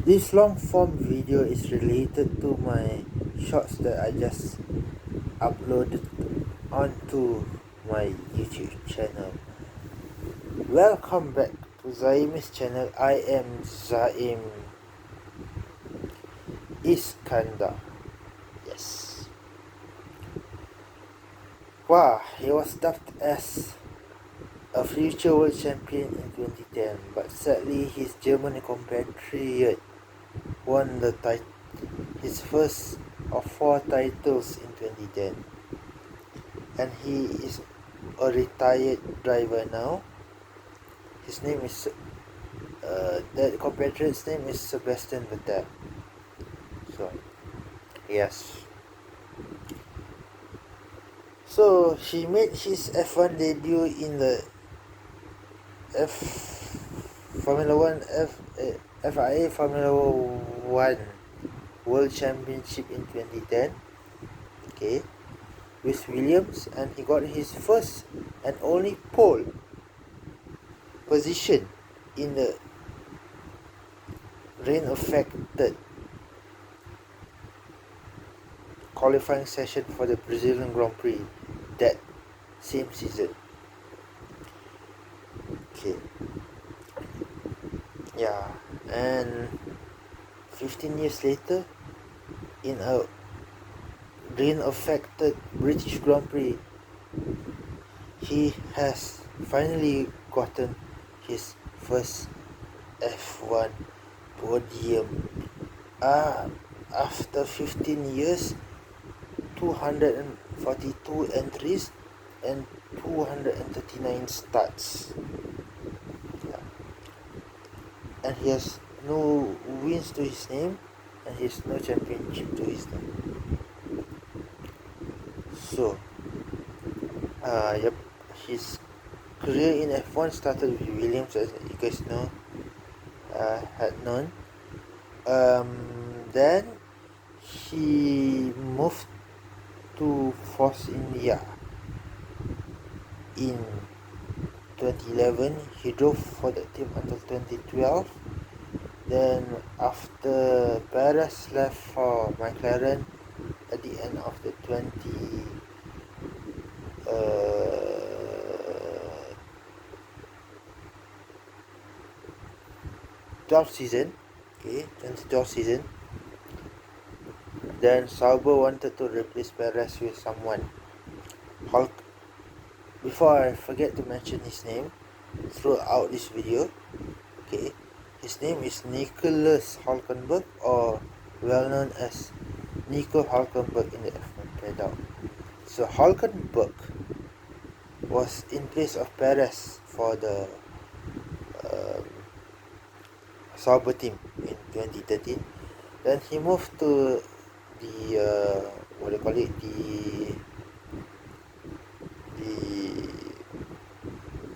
This long form video is related to my shorts that I just uploaded onto my YouTube channel. Welcome back to Zaim's channel. I am Zaim Iskandar. Yes. Wow, he was dubbed as a future world champion in 2010, but sadly his German compatriot won his first of 4 titles in 2010, and he is a retired driver now. His name is the compatriot's name is Sebastian Vettel. So yes, so he made his F1 debut in the FIA Formula 1 World Championship in 2010, okay, with Williams, and he got his first and only pole position in the rain-affected qualifying session for the Brazilian Grand Prix that same season. Okay, yeah, and 15 years later, in a rain-affected British Grand Prix, he has finally gotten his first F1 podium. After 15 years, 242 entries and 239 starts. Yeah. And he has no wins to his name, and he has no championship to his name. So, yep, his career in F1 started with Williams, as you guys know, had known. Then he moved to Force India in 2011. He drove for that team until 2012. Then after Perez left for McLaren at the end of the 2012 season, okay, 2012 season, then Sauber wanted to replace Perez with someone. Before I forget to mention his name throughout this video, okay, his name is Nicholas Hulkenberg, or well known as Nico Hulkenberg in the F1 paddock. So Hulkenberg was in place of Perez for the Sauber team in 2013. Then he moved to the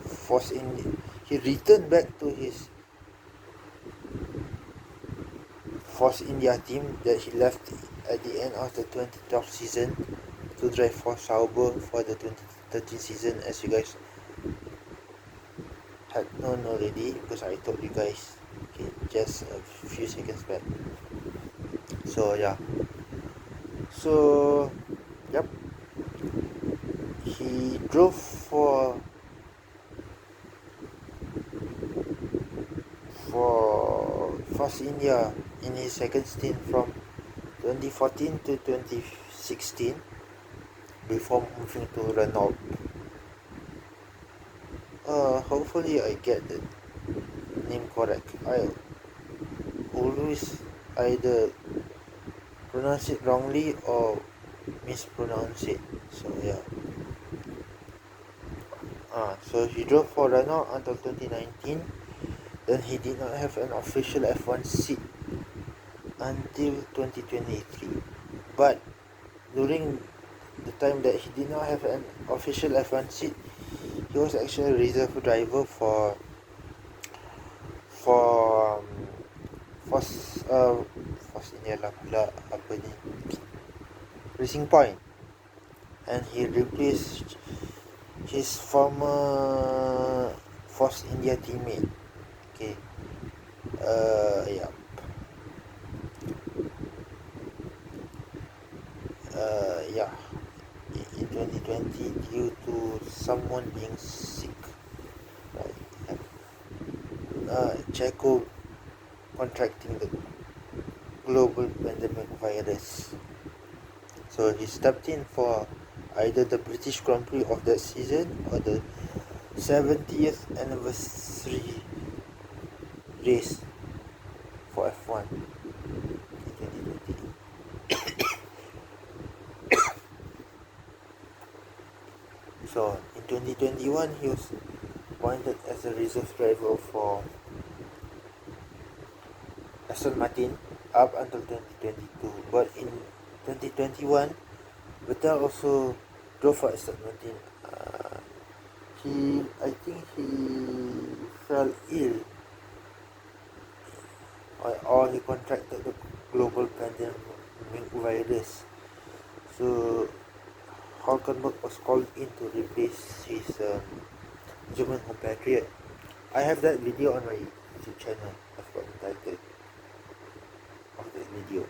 Force India. He returned back to his Force India team that he left at the end of the 2012 season to drive for Sauber for the 2013 season, as you guys had known already, because I told you guys, okay, just a few seconds back. So yeah, so yep, he drove for Force India in his second stint from 2014 to 2016 before moving to Renault. Hopefully I get the name correct. I always either pronounce it wrongly or mispronounce it. So yeah. So he drove for Renault until 2019. Then he did not have an official F1 seat until 2023. But during the time that he did not have an official F1 seat, he was actually a reserve driver for Force India lah, apa ni, Racing Point, and he replaced his former Force India teammate. Okay, yeah. someone being sick, right? Checo contracting the global pandemic virus. So he stepped in for either the British Grand Prix of that season or the 70th anniversary race for F1 in 2020. So in 2021 he was appointed as a reserve driver for Aston Martin up until 2022. But in 2021, Vettel also drove for Aston Martin. I think he fell ill, or he contracted the global pandemic virus. So Hulkenberg was called in to replace his German compatriot. I have that video on my YouTube channel. I forgot the title of that video.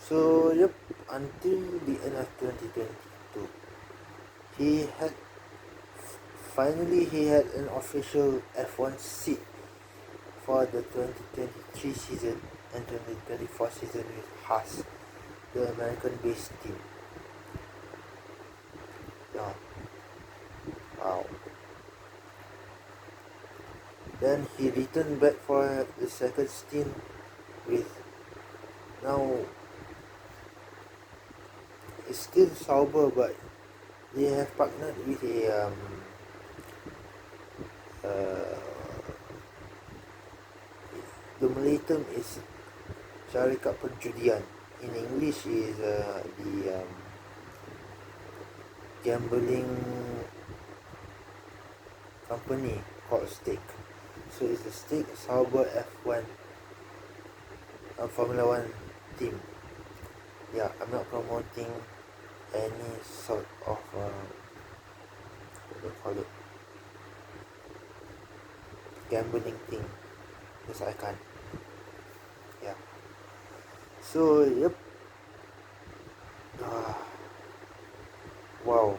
So yep, until the end of 2022, he had an official F1 seat for the 2023 season and 2024 season with Haas, the American-based team. Yeah. Wow. Then he returned back for the second stint with, now it's still Sauber, but they have partnered with uh, the Malay term is Syarikat Perjudian. In English is the gambling company called Stake. So it's the Stake Sauber F1 Formula One team. Yeah, I'm not promoting any sort of what do you call it, gambling thing, because I can't. Yeah. So yep. Wow.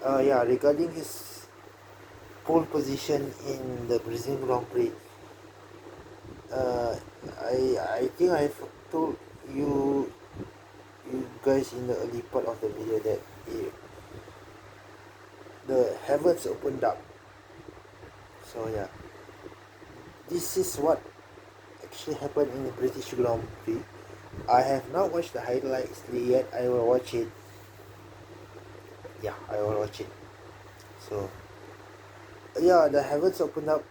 Yeah, regarding his pole position in the Brazilian Grand Prix, I think I've told you guys in the early part of the video that the heavens opened up. So yeah, this is what actually happened in the British Grand Prix. I have not watched the highlights yet. I will watch it. Yeah, I will watch it. So yeah, the heavens opened up.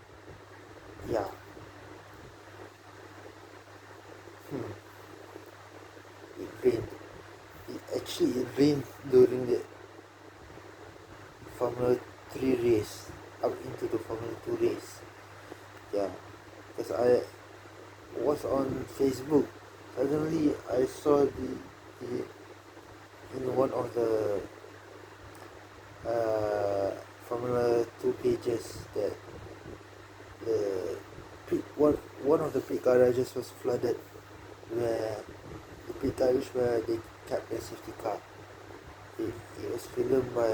Yeah. It rained. It rained during the Formula 3 race, up into the Formula 2 race. Yeah, because I was on Facebook. Suddenly I saw the in one of the Formula 2 pages that the one of the pit garages was flooded, where the pit garage where they kept the safety car. It was filmed by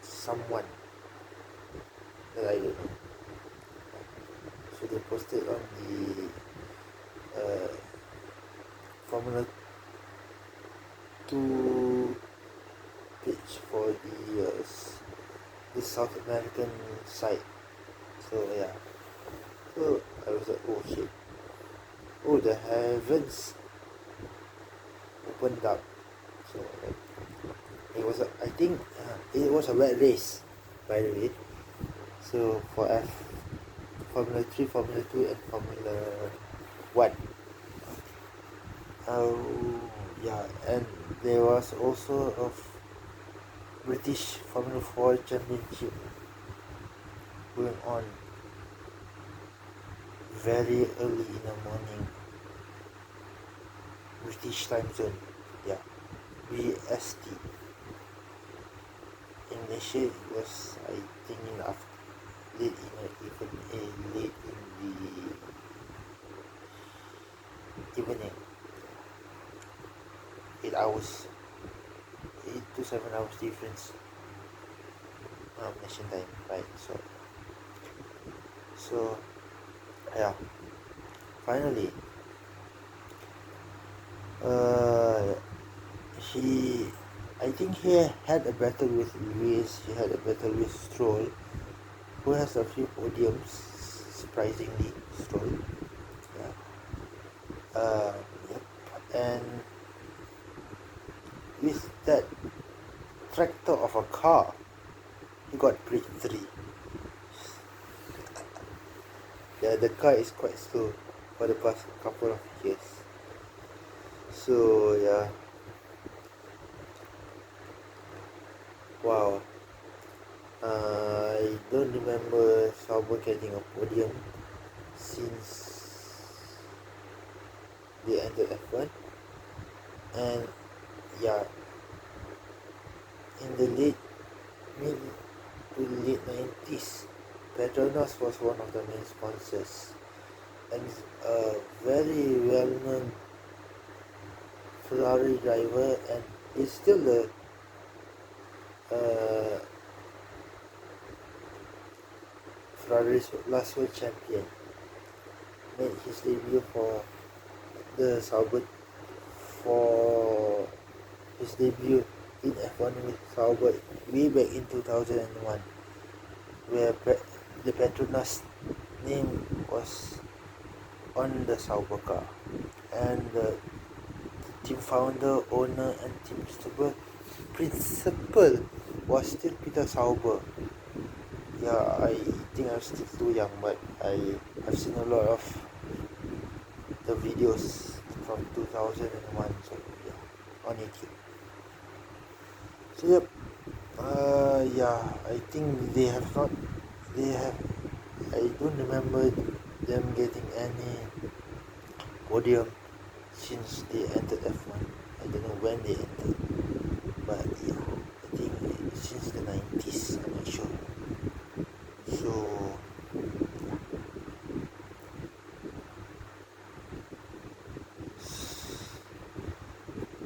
someone that I don't know. So they posted on the Formula 2 page for the South American side. So yeah. So I was like, oh shit. Oh, the heavens opened up. So like, I think it was a wet race, by the way. So for Formula 3, Formula 2 and Formula 1. Yeah, and there was also a British Formula 4 championship going on very early in the morning, British time zone. Yeah, BST. In Malaysia it was, I think, in the late in the evening, 8 hours, 8 to 7 hours difference, nation time, right? So yeah, finally, uh, he, I think he had a battle with Lewis. He had a battle with Stroll, who has a few podiums, surprisingly. Stroll, yeah. Yep. And with that tractor of a car, he got grade 3. Yeah, the car is quite slow for the past couple of years. So yeah, wow. I don't remember Sauber getting a podium since they entered F1. And yeah, in the mid to late 90s, Petronas was one of the main sponsors, and a very well-known Ferrari driver, and is still the uh, Ferrari's last world champion. Made his debut for the Sauber for his debut in F1 with Sauber way back in 2001, where the Petronas name was on the Sauber car, and the team founder, owner, and team principal was still Peter Sauber. Yeah, I think I'm still too young, but I've seen a lot of the videos from 2001, so yeah, on YouTube. So yep, yeah, I think they have not, they have, I don't remember them getting any podium since they entered F1. I don't know when they entered, but yeah, I think since the 90s, I'm not sure. So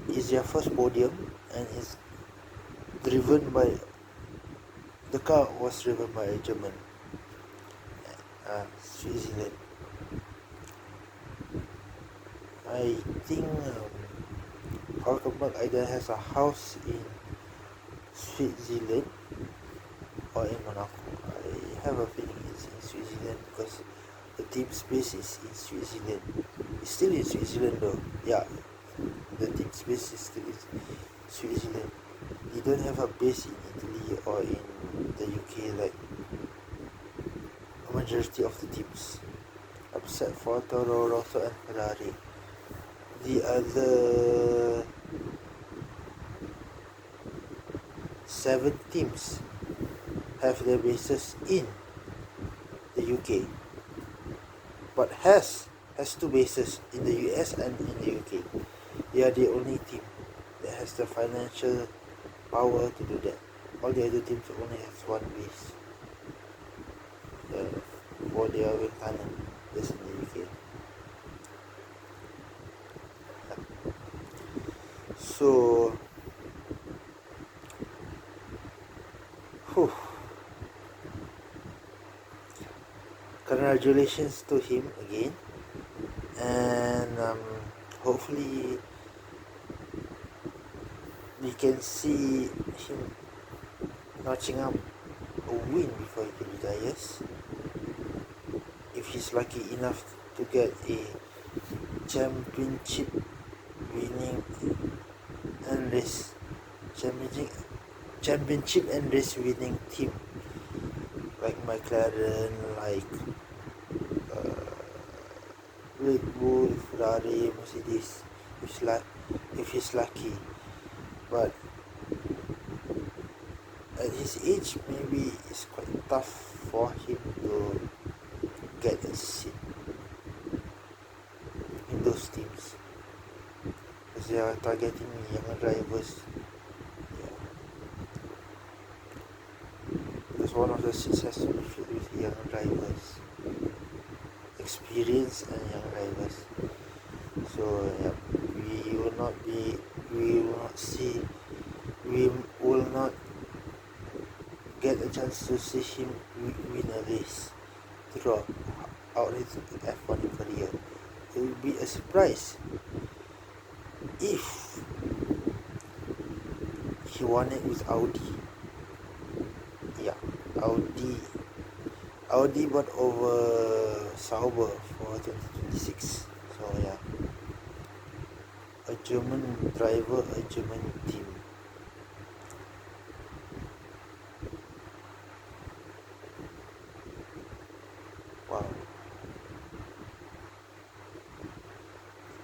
it's their first podium, and it's driven by, the car was driven by a German, Switzerland. I think Hulkenberg either has a house in Switzerland or in Monaco. I have a feeling it's in Switzerland because the team space is in Switzerland. It's still in Switzerland though. Yeah, the team space is still in Switzerland. They don't have a base in Italy or in the UK like a majority of the teams, except for Toro Rosso and Ferrari. The other 7 teams have their bases in the UK, but has 2 bases in the US and in the UK. They are the only team that has the financial power to do that. All the other teams only has 1 base for their wind tunnel, that's in the UK. So whew, congratulations to him again, and hopefully we can see him notching up a win before he retires, if he's lucky enough to get a championship winning and race championship and race winning team like McLaren, like Red Bull, Ferrari, Mercedes, if he's lucky. But at his age, maybe it's quite tough for him to get a seat in those teams, because they are targeting younger drivers. Yeah. Because one of the seats has to be filled with young drivers, experienced and young drivers. So yeah, we will not see, we will not get a chance to see him win a race throughout his F1 career. It will be a surprise if he won it with Audi. Yeah, Audi bought over Sauber for 2026. So yeah, a German driver, a German team. Wow.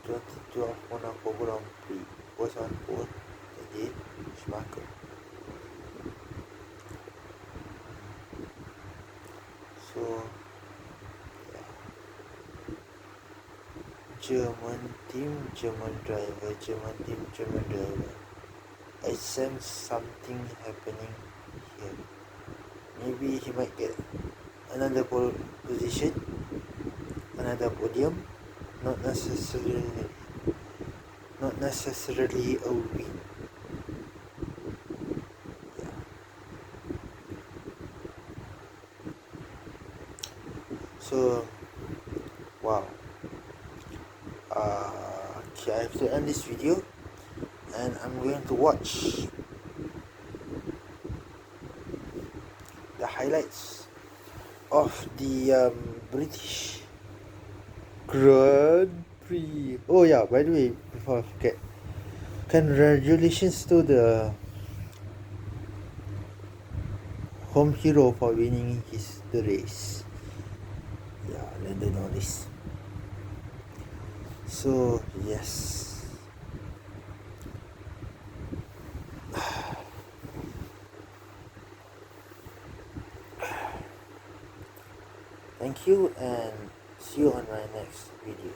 2012 Monaco Grand Prix was on board the day Schumacher. So yeah, German team, German driver, German team, German driver. I sense something happening here. Maybe he might get another pole position, another podium, not necessarily a win. Yeah. So wow. Okay, I have to end this video and I'm going to watch the highlights of the British Grand Prix. Oh yeah, by the way, before I forget, congratulations to the home hero for winning the race. Yeah, Lando Norris. So yes, thank you and see you on my next video.